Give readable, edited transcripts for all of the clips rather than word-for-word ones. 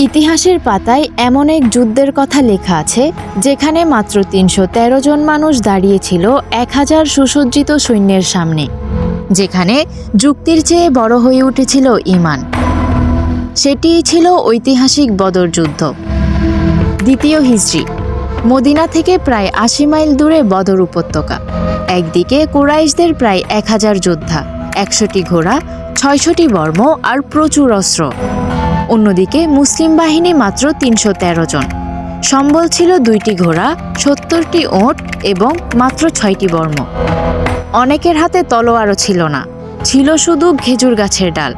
ইতিহাসের পাতায় এমন এক যুদ্ধের কথা লেখা আছে যেখানে মাত্র ৩১৩ জন মানুষ দাঁড়িয়েছিল ১,০০০ সুসজ্জিত সৈন্যের সামনে, যেখানে যুক্তির চেয়ে বড় হয়ে উঠেছিল ঈমান। সেটিই ছিল ঐতিহাসিক বদর যুদ্ধ। দ্বিতীয় হিজরি, মদিনা থেকে প্রায় ৮০ মাইল দূরে বদর উপত্যকা। একদিকে কুরাইশদের প্রায় ১,০০০ যোদ্ধা, ১০০টি ঘোড়া, ৬০০টি বর্ম আর প্রচুর অস্ত্র। অন্যদিকে মুসলিম বাহিনী মাত্র ৩১৩ জন। সম্বল ছিল ২টি ঘোড়া, ৭০টি ওঁট এবং মাত্র ৬টি বর্ম। অনেকের হাতে তলোয়ারও ছিল না, ছিল শুধু খেজুর গাছের ডাল।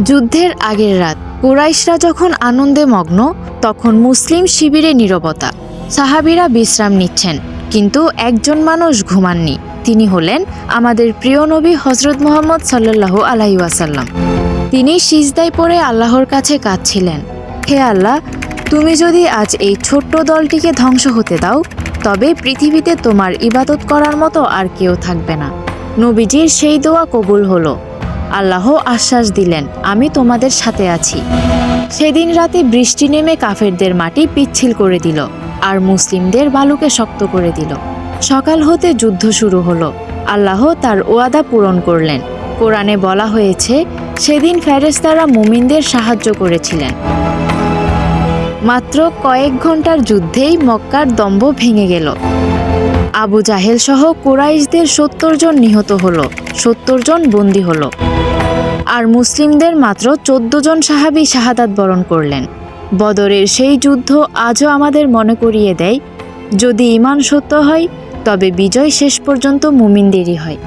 যুদ্ধের আগের রাত কুরাইশরা যখন আনন্দে মগ্ন, তখন মুসলিম শিবিরে নীরবতা। সাহাবীরা বিশ্রাম নিচ্ছেন, কিন্তু একজন মানুষ ঘুমাননি। তিনি হলেন আমাদের প্রিয় নবী হযরত মুহাম্মদ সাল্লাল্লাহু আলাইহি ওয়াসাল্লাম। তিনি সিজদায় পড়ে আল্লাহর কাছে কাঁদছিলেন, হে আল্লাহ, তুমি যদি আজ এই ছোট্ট দলটিকে ধ্বংস হতে দাও, তবে পৃথিবীতে তোমার ইবাদত করার মতো আর কেউ থাকবে না। নবীজির সেই দোয়া কবুল হলো। আল্লাহ আশ্বাস দিলেন, আমি তোমাদের সাথে আছি। সেদিন রাতে বৃষ্টি নেমে কাফেরদের মাটি পিচ্ছিল করে দিল আর মুসলিমদের বালুকে শক্ত করে দিল। সকাল হতে যুদ্ধ শুরু হলো। আল্লাহ তার ওয়াদা পূরণ করলেন। কোরআনে বলা হয়েছে, সেদিন ফেরেশতারা মুমিনদের সাহায্য করেছিলেন। মাত্র কয়েক ঘন্টার যুদ্ধেই মক্কার দম্ভ ভেঙে গেল। আবু জাহেল সহ কুরাইশদের ৭০ জন নিহত হলো, ৭০ জন বন্দী হলো। আর মুসলিমদের মাত্র ১৪ জন সাহাবী শাহাদাত বরণ করলেন। বদরের সেই যুদ্ধ আজও আমাদের মনে করিয়ে দেয়, যদি ঈমান সত্য হয় তবে বিজয় শেষ পর্যন্ত মুমিনদেরই হয়।